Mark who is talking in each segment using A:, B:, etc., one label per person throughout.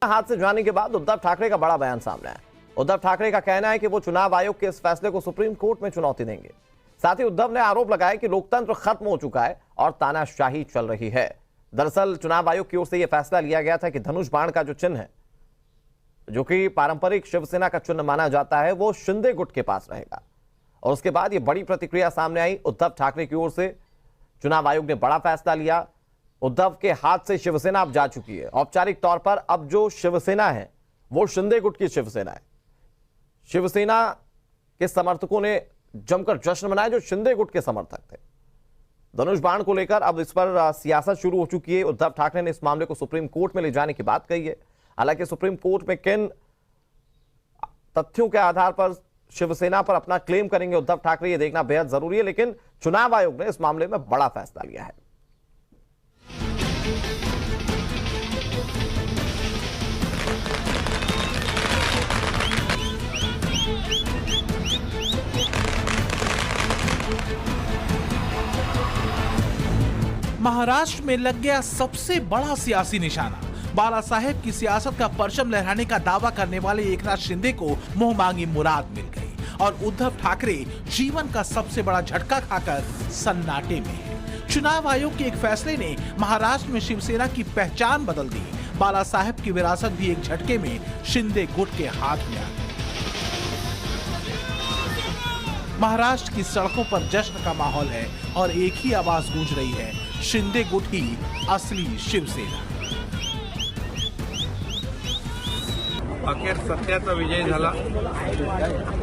A: हाथ से जाने के बाद उद्धव ठाकरे का बड़ा बयान सामने आया। उद्धव ठाकरे का कहना है कि वो चुनाव आयोग के इस फैसले को सुप्रीम कोर्ट में चुनौती देंगे। साथ ही उद्धव ने आरोप लगाया कि लोकतंत्र खत्म हो चुका है और तानाशाही चल रही है। दरअसल चुनाव आयोग की ओर से यह फैसला लिया गया था कि धनुष बाण का जो चिन्ह है, जो कि पारंपरिक शिवसेना का चिन्ह माना जाता है, वो शिंदे गुट के पास रहेगा। और उसके बाद ये बड़ी प्रतिक्रिया सामने आई उद्धव ठाकरे की ओर से। चुनाव आयोग ने बड़ा फैसला लिया। उद्धव के हाथ से शिवसेना अब जा चुकी है। औपचारिक तौर पर अब जो शिवसेना है वो शिंदे गुट की शिवसेना है। शिवसेना के समर्थकों ने जमकर जश्न मनाया जो शिंदे गुट के समर्थक थे। धनुष बाण को लेकर अब इस पर सियासत शुरू हो चुकी है। उद्धव ठाकरे ने इस मामले को सुप्रीम कोर्ट में ले जाने की बात कही है। हालांकि सुप्रीम कोर्ट में किन तथ्यों के आधार पर शिवसेना पर अपना क्लेम करेंगे उद्धव ठाकरे, ये देखना बेहद जरूरी है। लेकिन चुनाव आयोग ने इस मामले में बड़ा फैसला लिया है।
B: महाराष्ट्र में लग गया सबसे बड़ा सियासी निशाना। बाला साहेब की सियासत का परचम लहराने का दावा करने वाले एकनाथ शिंदे को मुंह मांगी मुराद मिल गई और उद्धव ठाकरे जीवन का सबसे बड़ा झटका खाकर सन्नाटे में है। चुनाव आयोग के एक फैसले ने महाराष्ट्र में शिवसेना की पहचान बदल दी। बाला साहेब की विरासत भी एक झटके में शिंदे गुट के हाथ में आ गई। महाराष्ट्र की सड़कों पर जश्न का माहौल है और एक ही आवाज गूंज रही है, शिंदे गुट ही असली शिवसेना।
C: अखेर सत्याचा विजय झाला।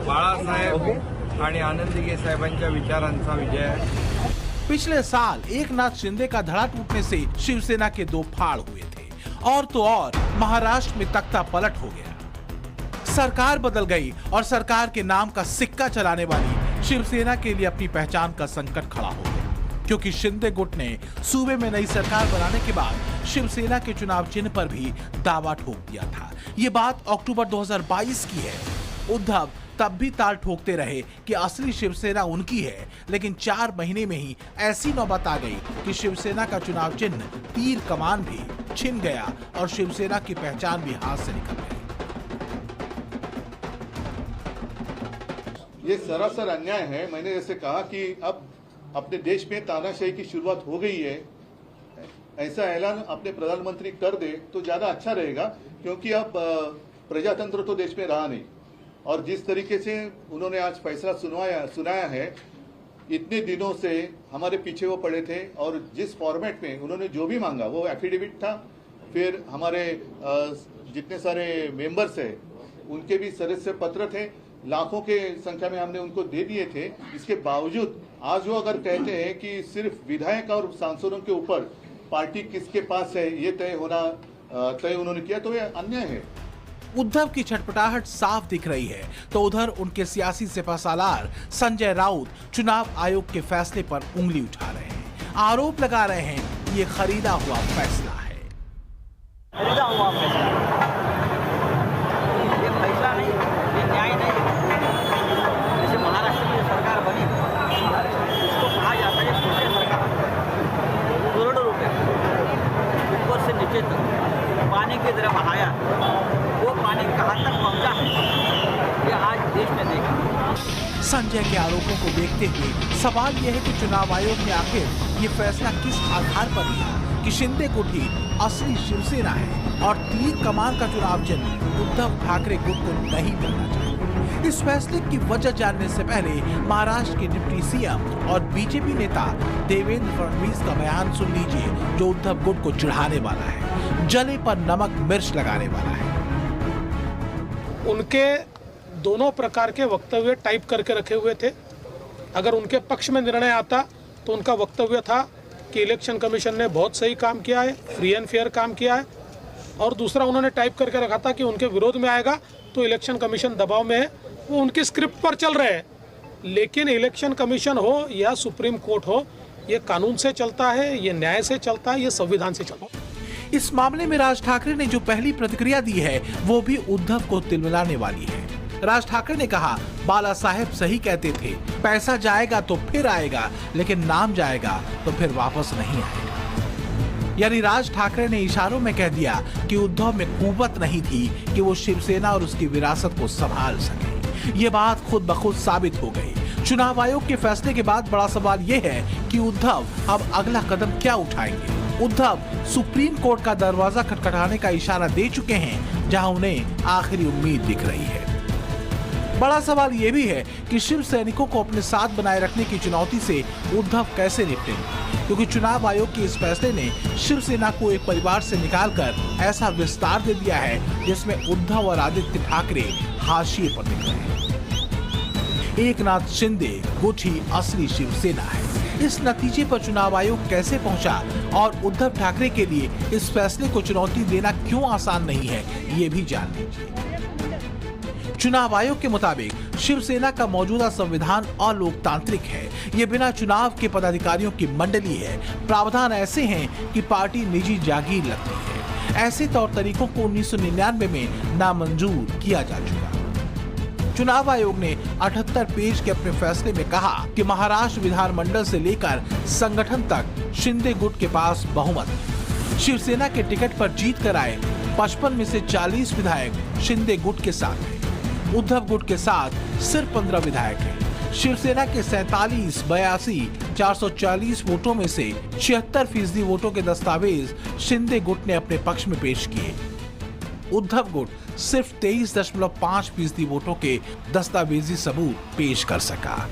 C: बाळासाहेब आणि आनंदीगे साहेबांच्या विचारांचा विजय आहे।
B: पिछले साल एकनाथ शिंदे का धड़ा टूटने से शिवसेना के दो फाड़ हुए थे और तो और महाराष्ट्र में तख्ता पलट हो गया। सरकार बदल गई और सरकार के नाम का सिक्का चलाने वाली शिवसेना के लिए अपनी पहचान का संकट खड़ा हो गया, क्योंकि शिंदे गुट ने सूबे में नई सरकार बनाने के बाद शिवसेना के चुनाव चिन्ह पर भी दावा ठोक दिया था। ये बात अक्टूबर 2022 की है। उद्धव तब भी ताल ठोकते रहे कि असली शिवसेना उनकी है, लेकिन 4 महीने में ही ऐसी नौबत आ गई कि शिवसेना का चुनाव चिन्ह तीर कमान भी छिन गया और शिवसेना की पहचान भी हाथ से निकल गई।
D: ये सरासर अन्याय है। मैंने जैसे कहा कि अब अपने देश में तानाशाही की शुरुआत हो गई है, ऐसा ऐलान अपने प्रधानमंत्री कर दे तो ज्यादा अच्छा रहेगा, क्योंकि अब प्रजातंत्र तो देश में रहा नहीं। और जिस तरीके से उन्होंने आज फैसला सुनाया है, इतने दिनों से हमारे पीछे वो पड़े थे और जिस फॉर्मेट में उन्होंने जो भी मांगा, वो एफिडेविट था, फिर हमारे जितने सारे मेंबर्स हैं उनके भी सदस्य पत्र थे, लाखों के संख्या में हमने उनको दे दिए थे। इसके बावजूद आज वो अगर कहते हैं कि सिर्फ विधायक और सांसदों के ऊपर पार्टी किसके पास है ये तय उन्होंने किया, तो ये अन्याय है।
B: उद्धव की छटपटाहट साफ दिख रही है, तो उधर उनके सियासी सिपहसालार संजय राउत चुनाव आयोग के फैसले पर उंगली उठा रहे हैं। आरोप लगा रहे हैं ये खरीदा हुआ फैसला है।
E: खरीदा हुआ फैसला, ये फैसला नहीं, ये न्याय नहीं। जैसे महाराष्ट्र की सरकार बनी, इसको कहा जाता है छोटे सरकार, करोड़ों रुपए ऊपर से नीचे तक पानी की तरह बहाया, वो पानी कहाँ तक पहुँचा है ये आज देश में देखा।
B: संजय के आरोपों को देखते हुए सवाल यह है कि चुनाव आयोग ने आखिर ये फैसला किस आधार पर लिया कि शिंदे गुट ही असली शिवसेना है और तीर कमान का चुनाव चिन्ह उद्धव ठाकरे गुट को नहीं मिलना चाहिए। इस फैसले की वजह जानने से पहले महाराष्ट्र के डिप्टी सीएम और बीजेपी नेता देवेंद्र फडणवीस का बयान सुन लीजिए, जो उद्धव गुट को चिढ़ाने वाला है, जले पर नमक मिर्च लगाने वाला है।
F: उनके दोनों प्रकार के वक्तव्य टाइप करके रखे हुए थे। अगर उनके पक्ष में निर्णय आता तो उनका वक्तव्य था कि इलेक्शन कमीशन ने बहुत सही काम किया है, फ्री एंड फेयर काम किया है, और दूसरा उन्होंने टाइप करके रखा था कि उनके विरोध में आएगा तो इलेक्शन कमीशन दबाव में है। वो उनकी स्क्रिप्ट पर चल रहे हैं, लेकिन इलेक्शन कमीशन हो या सुप्रीम कोर्ट हो, ये कानून से चलता है, ये न्याय से चलता है, ये संविधान से चलता है।
B: इस मामले में राज ठाकरे ने जो पहली प्रतिक्रिया दी है वो भी उद्धव को तिलमिलाने वाली है। राज ठाकरे ने कहा, बाला साहेब सही कहते थे, पैसा जाएगा तो फिर आएगा, लेकिन नाम जाएगा तो फिर वापस नहीं आएगा। यानी राज ठाकरे ने इशारों में कह दिया कि उद्धव में कुव्वत नहीं थी कि वो शिवसेना और उसकी विरासत को संभाल सके। ये बात खुद ब खुद साबित हो गई। चुनाव आयोग के फैसले के बाद बड़ा सवाल ये है कि उद्धव अब अगला कदम क्या उठाएंगे। उद्धव सुप्रीम कोर्ट का दरवाजा खटखटाने का इशारा दे चुके हैं, जहां उन्हें आखिरी उम्मीद दिख रही है। बड़ा सवाल यह भी है कि शिव सैनिकों को अपने साथ बनाए रखने की चुनौती से उद्धव कैसे निपटेंगे, क्योंकि चुनाव आयोग के इस फैसले ने शिवसेना को एक परिवार से निकालकर ऐसा विस्तार दे दिया है जिसमें उद्धव और आदित्य ठाकरे हाशिए पर दिख रहे हैं। एकनाथ शिंदे गुट ही असली शिवसेना है। इस नतीजे पर चुनाव आयोग कैसे पहुंचा और उद्धव ठाकरे के लिए इस फैसले को चुनौती देना क्यों आसान नहीं है, ये भी जान लीजिए। चुनाव आयोग के मुताबिक शिवसेना का मौजूदा संविधान अलोकतांत्रिक है। ये बिना चुनाव के पदाधिकारियों की मंडली है। प्रावधान ऐसे हैं कि पार्टी निजी जागीर लगती है। ऐसे तौर तरीकों को 1999 में नामंजूर किया जा चुका। चुनाव आयोग ने 78 पेज के अपने फैसले में कहा कि महाराष्ट्र विधानमंडल से लेकर संगठन तक शिंदे गुट के पास बहुमत है। शिवसेना के टिकट पर जीत कर आए 55 में से 40 विधायक शिंदे गुट के साथ हैं। उद्धव गुट के साथ सिर्फ 15 विधायक हैं। शिवसेना के 47, 82, 440 वोटों में से 76% वोटों के दस्तावेज शिंदे गुट ने अपने पक्ष में पेश किए। उद्धव गुट सिर्फ 23.5% वोटों के दस्तावेजी सबूत पेश कर सका।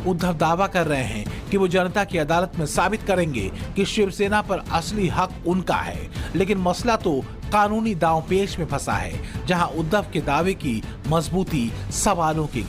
B: उद्धव दावा कर रहे हैं कि वो जनता की अदालत में साबित करेंगे कि शिवसेना पर असली हक उनका है, लेकिन मसला तो कानूनी दांवपेच में फंसा है, जहां उद्धव के दावे की मजबूती सवालों की